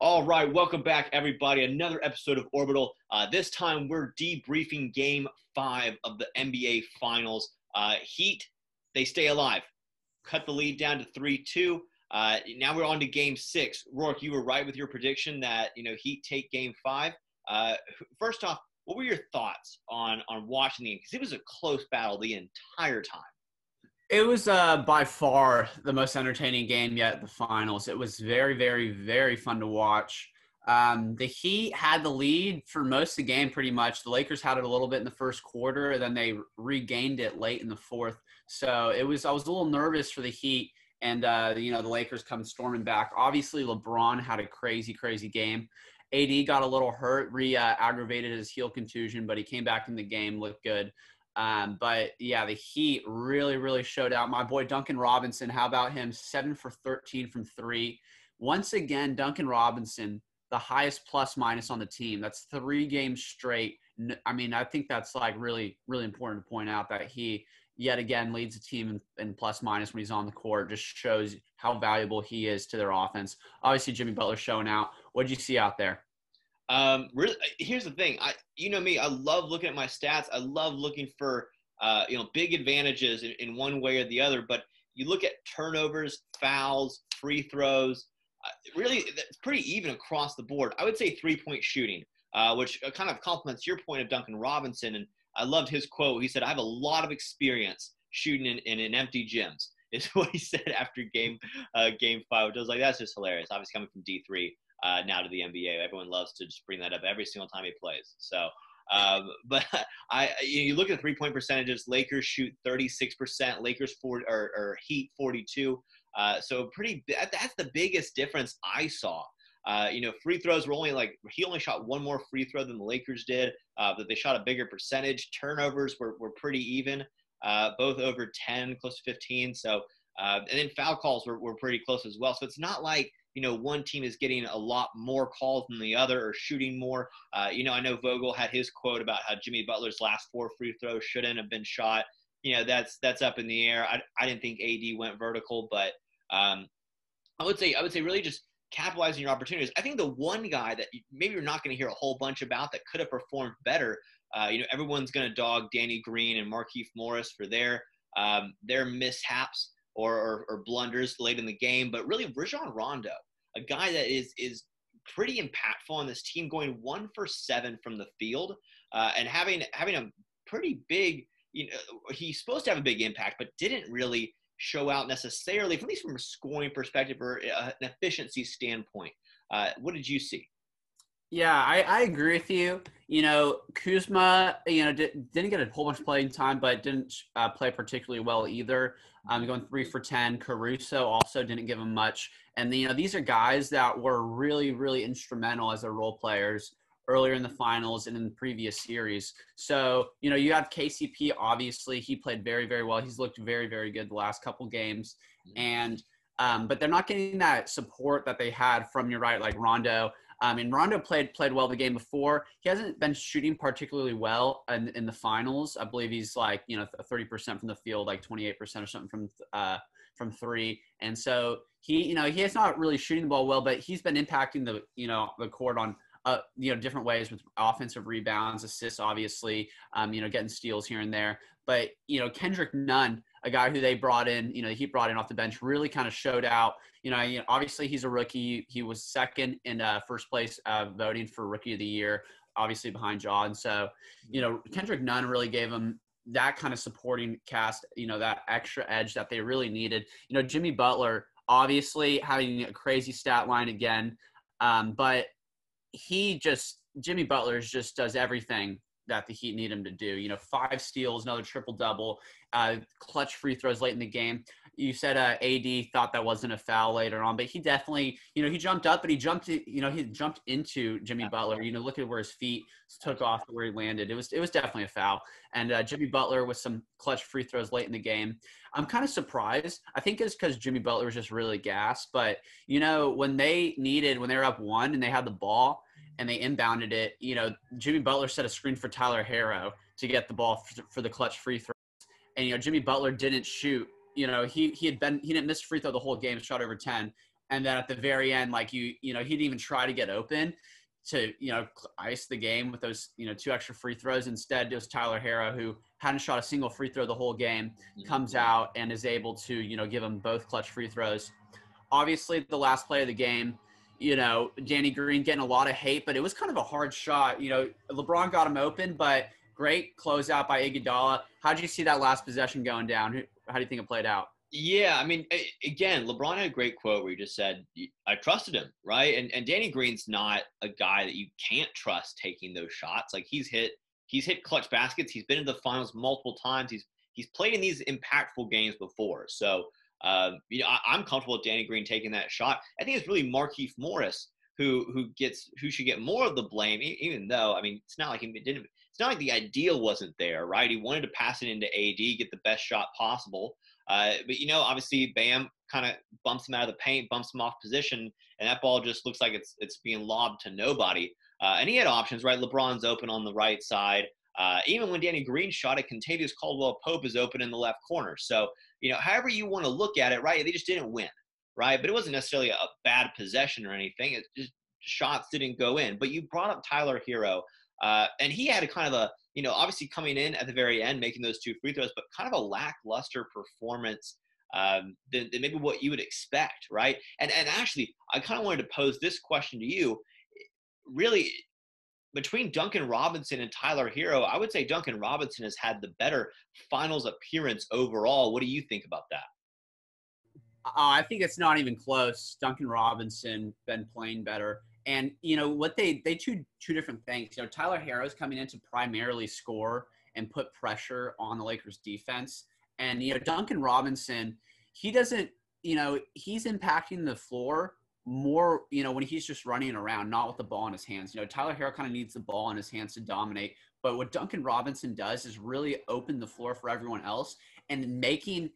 All right, welcome back, everybody. Another episode of Orbital. This time, we're debriefing Game 5 of the NBA Finals. Heat, they stay alive. Cut the lead down to 3-2. Now we're on to Game 6. Rourke, you were right with your prediction that Heat take Game 5. First off, what were your thoughts on watching the game? Because it was a close battle the entire time. It was by far the most entertaining game yet at the finals. It was very, very, very fun to watch. The Heat had the lead for most of the game pretty much. The Lakers had it a little bit in the first quarter, and then they regained it late in the fourth. So I was a little nervous for the Heat, and the Lakers come storming back. Obviously, LeBron had a crazy, crazy game. AD got a little hurt, aggravated his heel contusion, but he came back in the game, looked good. But yeah, the Heat really, really showed out. My boy Duncan Robinson, how about him? 7 for 13 from three. Once again, Duncan Robinson, the highest plus minus on the team. That's 3 games straight. I mean, I think that's like really, really important to point out that he yet again leads the team in plus minus when he's on the court. Just shows how valuable he is to their offense. Obviously, Jimmy Butler showing out. What did you see out there? Really, here's the thing. You know me, I love looking at my stats. I love looking for, big advantages in one way or the other. But you look at turnovers, fouls, free throws. Really, it's pretty even across the board. I would say 3-point shooting, which kind of complements your point of Duncan Robinson. And I loved his quote. He said, "I have a lot of experience shooting in empty gyms." Is what he said after game 5. Which I was like, that's just hilarious. Obviously, coming from D3. Now to the NBA. Everyone loves to just bring that up every single time he plays. So, but you look at the 3-point percentages. Lakers shoot 36%. Lakers Heat 42. So that's the biggest difference I saw. Free throws were he only shot one more free throw than the Lakers did, but they shot a bigger percentage. Turnovers were pretty even, both over 10, close to 15. So, and then foul calls were pretty close as well. So it's not like, one team is getting a lot more calls than the other or shooting more. I know Vogel had his quote about how Jimmy Butler's last 4 free throws shouldn't have been shot. That's up in the air. I didn't think AD went vertical, but I would say really just capitalizing your opportunities. I think the one guy that maybe you're not going to hear a whole bunch about that could have performed better, everyone's going to dog Danny Green and Markieff Morris for their mishaps or blunders late in the game, but really Rajon Rondo, a guy that is pretty impactful on this team, going 1 for 7 from the field, and having a pretty big, he's supposed to have a big impact, but didn't really show out necessarily, at least from a scoring perspective or an efficiency standpoint. What did you see? Yeah, I agree with you. Kuzma, didn't get a whole bunch of playing time, but didn't play particularly well either. Going 3 for 10. Caruso also didn't give him much. And, these are guys that were really, really instrumental as their role players earlier in the finals and in the previous series. So, you have KCP, obviously. He played very, very well. He's looked very, very good the last couple games. And but they're not getting that support that they had from your right, like Rondo. Rondo played well the game before. He hasn't been shooting particularly well in the finals. I believe he's 30% from the field, like 28% or something from three. And so he is not really shooting the ball well, but he's been impacting the court on different ways with offensive rebounds, assists, obviously, getting steals here and there. But, Kendrick Nunn, a guy who they brought in, he brought in off the bench, really kind of showed out. Obviously he's a rookie. He was second in first place voting for Rookie of the Year, obviously behind Ja. And so, Kendrick Nunn really gave him that kind of supporting cast, that extra edge that they really needed. Jimmy Butler, obviously having a crazy stat line again, but Jimmy Butler just does everything that the Heat need him to do. 5 steals, another triple-double, clutch free throws late in the game. You said AD thought that wasn't a foul later on, but he definitely, he jumped up, but he jumped into Jimmy Butler. Look at where his feet took off, where he landed. It was definitely a foul. And Jimmy Butler with some clutch free throws late in the game. I'm kind of surprised. I think it's because Jimmy Butler was just really gassed. But, when they were up 1 and they had the ball, and they inbounded it, Jimmy Butler set a screen for Tyler Herro to get the ball for the clutch free throws. And, Jimmy Butler didn't shoot. He didn't miss free throw the whole game, shot over 10. And then at the very end, like he didn't even try to get open to, ice the game with those, 2 extra free throws. Instead, it was Tyler Hero, who hadn't shot a single free throw the whole game, comes out and is able to, give him both clutch free throws. Obviously, the last play of the game, Danny Green getting a lot of hate, but it was kind of a hard shot. LeBron got him open, but great closeout by Iguodala. How did you see that last possession going down? How do you think it played out? Yeah, I mean, again, LeBron had a great quote where he just said, I trusted him, right? And Danny Green's not a guy that you can't trust taking those shots. Like he's hit clutch baskets. He's been in the finals multiple times. He's played in these impactful games before. So, I'm comfortable with Danny Green taking that shot. I think it's really Markieff Morris who should get more of the blame, even though, I mean, it's not like the ideal wasn't there, right? He wanted to pass it into AD, get the best shot possible. But obviously Bam kind of bumps him out of the paint, bumps him off position, and that ball just looks like it's being lobbed to nobody. And he had options, right? LeBron's open on the right side. Even when Danny Green shot it, Contavious Caldwell-Pope is open in the left corner. So, however you want to look at it, right? They just didn't win, right? But it wasn't necessarily a bad possession or anything. It just shots didn't go in. But you brought up Tyler Hero, and he had a kind of a, obviously coming in at the very end, making those 2 free throws, but kind of a lackluster performance than maybe what you would expect, right? And actually, I kind of wanted to pose this question to you. Really, between Duncan Robinson and Tyler Hero, I would say Duncan Robinson has had the better finals appearance overall. What do you think about that? I think it's not even close. Duncan Robinson been playing better. And, what they two different things. Tyler Hero's coming in to primarily score and put pressure on the Lakers defense. And, Duncan Robinson, he doesn't, he's impacting the floor more, when he's just running around, not with the ball in his hands. Tyler Hero kind of needs the ball in his hands to dominate. But what Duncan Robinson does is really open the floor for everyone else and making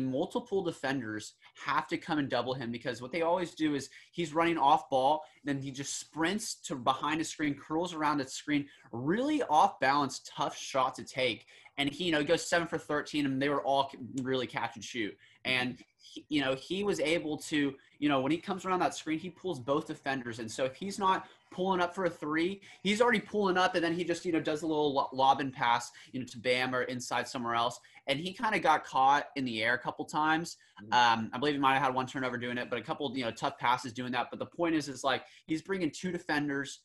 multiple defenders have to come and double him, because what they always do is he's running off ball, then he just sprints to behind a screen, curls around the screen, really off balance, tough shot to take. And he, goes 7 for 13, and they were all really catch and shoot. And he was able to, when he comes around that screen, he pulls both defenders. And so if he's not pulling up for a 3, he's already pulling up, and then he just, does a little lob and pass, to Bam or inside somewhere else. And he kind of got caught in the air a couple times. I believe he might have had 1 turnover doing it, but a couple, tough passes doing that. But the point is like he's bringing 2 defenders,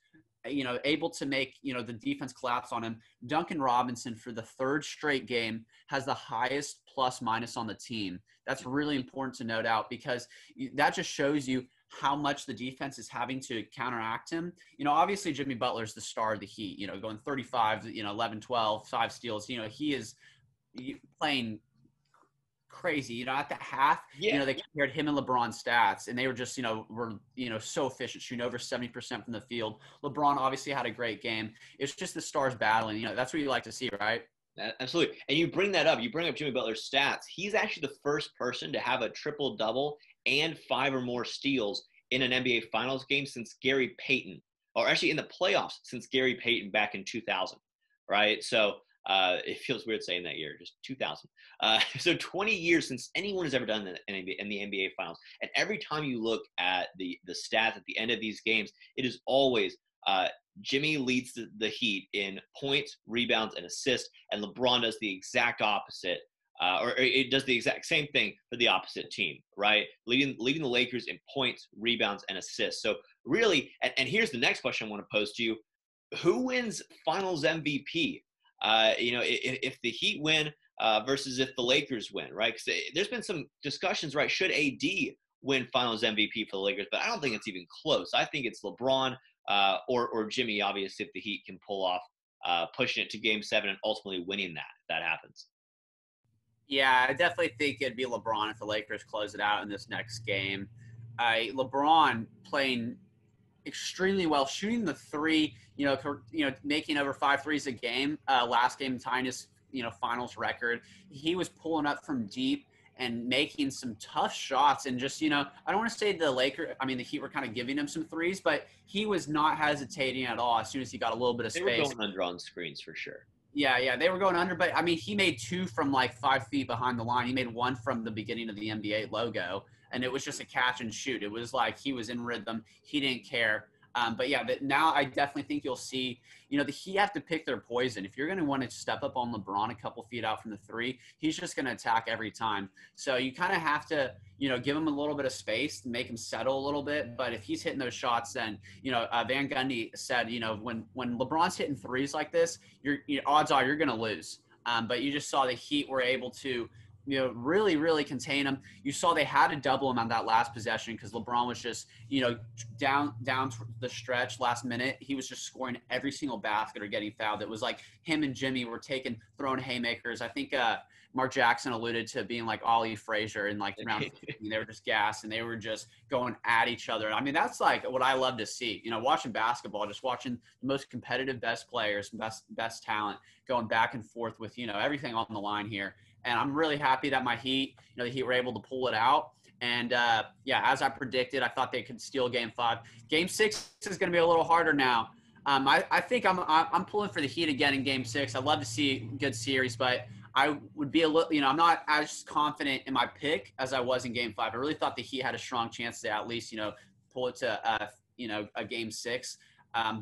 able to make, the defense collapse on him. Duncan Robinson, for the 3rd straight game, has the highest plus minus on the team. That's really important to note out, because that just shows you how much the defense is having to counteract him. Obviously Jimmy Butler's the star of the Heat, going 35, 11, 12, 5 steals. He is playing crazy. At the half, they compared him and LeBron's stats, and they were just, were so efficient, shooting over 70% from the field. LeBron obviously had a great game. It's just the stars battling. That's what you like to see, right? Absolutely. And you bring that up. You bring up Jimmy Butler's stats. He's actually the first person to have a triple-double and 5 or more steals in an NBA Finals game since Gary Payton, or actually in the playoffs since Gary Payton back in 2000, right? So it feels weird saying that year, just 2000. So 20 years since anyone has ever done that in the NBA Finals. And every time you look at the stats at the end of these games, it is always Jimmy leads the Heat in points, rebounds, and assists, and LeBron does the exact opposite, or it does the exact same thing for the opposite team, right? Leading the Lakers in points, rebounds, and assists. So really, and here's the next question I want to pose to you: who wins Finals MVP? If the Heat win versus if the Lakers win, right? Because there's been some discussions, right? Should AD win Finals MVP for the Lakers? But I don't think it's even close. I think it's LeBron or Jimmy, obviously, if the Heat can pull off pushing it to Game 7 and ultimately winning that, if that happens. Yeah, I definitely think it'd be LeBron if the Lakers close it out in this next game. LeBron playing extremely well, shooting the 3, making over 5 threes a game. Last game, tying his finals record. He was pulling up from deep and making some tough shots, and just I don't want to say the Heat were kind of giving him some threes, but he was not hesitating at all as soon as he got a little bit of space. They were going under on screens for sure. Yeah, they were going under, but he made 2 from like 5 feet behind the line. He made 1 from the beginning of the NBA logo. and it was just a catch and shoot. It was like he was in rhythm. He didn't care. But yeah, but now I definitely think you'll see, the Heat have to pick their poison. If you're going to want to step up on LeBron a couple feet out from the three, he's just going to attack every time. So you kind of have to, give him a little bit of space to make him settle a little bit. But if he's hitting those shots, then, Van Gundy said, when LeBron's hitting threes like this, odds are you're going to lose. But you just saw the Heat were able to, really, really contain him. You saw they had to double him on that last possession because LeBron was just, down the stretch last minute. He was just scoring every single basket or getting fouled. It was like him and Jimmy were throwing haymakers. I think Mark Jackson alluded to being like Ollie Frazier in like round 15. They were just gassed and they were just going at each other. I mean, that's like what I love to see. Watching basketball, just watching the most competitive, best players, best talent going back and forth with, everything on the line here. And I'm really happy that my Heat, the Heat were able to pull it out. And, as I predicted, I thought they could steal Game 5. Game 6 is going to be a little harder now. I think I'm pulling for the Heat again in Game 6. I'd love to see a good series, but I would be a little, I'm not as confident in my pick as I was in Game 5. I really thought the Heat had a strong chance to at least, pull it to, a Game 6.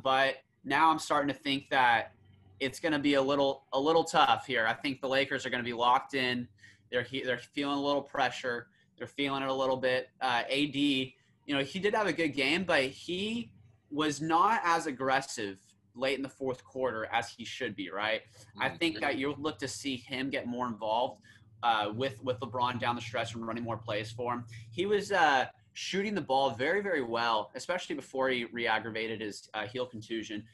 But now I'm starting to think that it's going to be a little tough here. I think the Lakers are going to be locked in. They're feeling a little pressure. They're feeling it a little bit. AD, he did have a good game, but he was not as aggressive late in the fourth quarter as he should be, right? I think that you'll look to see him get more involved with LeBron down the stretch and running more plays for him. He was shooting the ball very, very well, especially before he re-aggravated his heel contusion.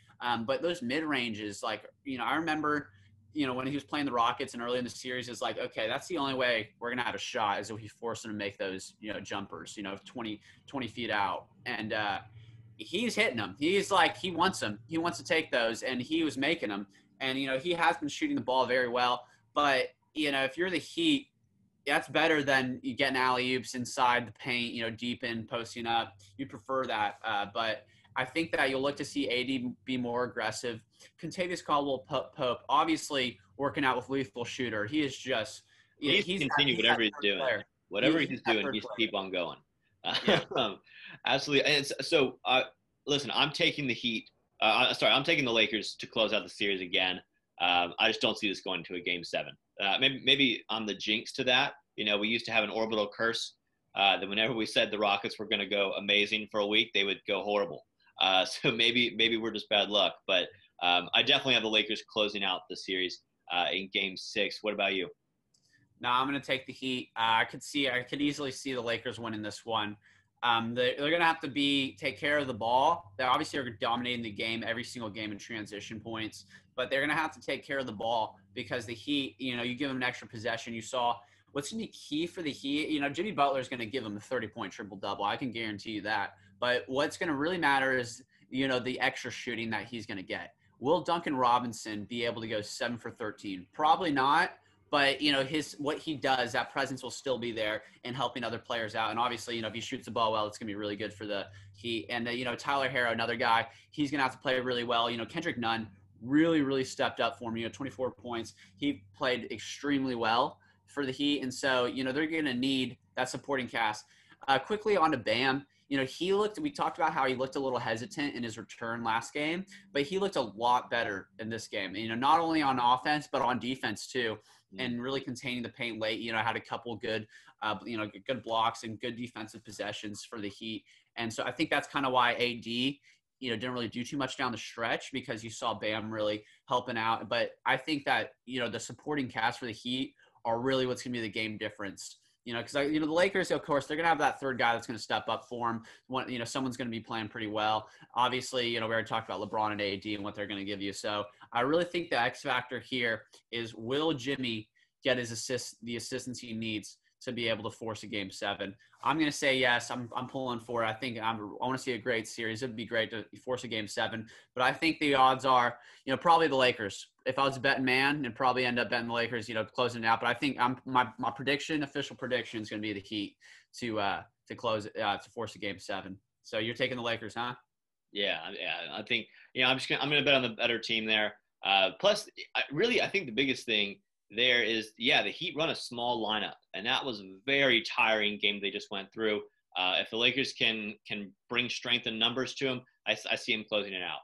But those mid-ranges, like, I remember, when he was playing the Rockets and early in the series, it's like, okay, that's the only way we're going to have a shot is if we force him to make those, jumpers, 20 feet out. And he's hitting them. He's like, he wants them. He wants to take those, and he was making them. And, he has been shooting the ball very well. But, if you're the Heat, that's better than you getting alley-oops inside the paint, deep in, posting up. You prefer that. But I think that you'll look to see AD be more aggressive. Contavious Caldwell-Pope, obviously working out with lethal shooter. He is just he's continue whatever he's doing. Player. Whatever he's doing, he's keep on going. Yeah. Absolutely. And so, listen, I'm taking the Heat. I'm taking the Lakers to close out the series again. I just don't see this going to a Game 7. Maybe on the jinx to that. We used to have an orbital curse that whenever we said the Rockets were going to go amazing for a week, they would go horrible. So maybe we're just bad luck. But I definitely have the Lakers closing out the series in Game 6. What about you? No, I'm going to take the Heat. I could easily see the Lakers winning this one. They're going to have to take care of the ball. They obviously are dominating the game every single game in transition points, but they're going to have to take care of the ball because the Heat, you give them an extra possession. You saw what's going to be key for the Heat. Jimmy Butler is going to give them a 30-point triple-double. I can guarantee you that. But what's going to really matter is, the extra shooting that he's going to get. Will Duncan Robinson be able to go 7 for 13? Probably not. But, what he does, that presence will still be there and helping other players out. And obviously, if he shoots the ball well, it's going to be really good for the Heat. And, Tyler Herro, another guy, he's going to have to play really well. Kendrick Nunn really, really stepped up for him, 24 points. He played extremely well for the Heat. And so, they're going to need that supporting cast. Quickly on to Bam. We talked about how he looked a little hesitant in his return last game, but he looked a lot better in this game. Not only on offense, but on defense too, and really containing the paint late. Had a couple good, good blocks and good defensive possessions for the Heat. And so I think that's kind of why AD, didn't really do too much down the stretch because you saw Bam really helping out. But I think that, the supporting cast for the Heat are really what's going to be the game difference. Because the Lakers, of course, they're going to have that third guy that's going to step up for them. Someone's going to be playing pretty well. Obviously, we already talked about LeBron and AD and what they're going to give you. So I really think the X factor here is, will Jimmy get the assistance he needs to be able to force a Game 7? I'm going to say yes. I'm pulling for it. I think I want to see a great series. It would be great to force a Game 7. But I think the odds are, probably the Lakers. If I was a betting man, I'd probably end up betting the Lakers, closing it out. But I think my official prediction is going to be the Heat to close it, to force a Game 7. So you're taking the Lakers, huh? Yeah. I think I'm going to bet on the better team there. Plus, I think the biggest thing there is, yeah, the Heat run a small lineup, and that was a very tiring game they just went through. If the Lakers can bring strength and numbers to them, I see them closing it out.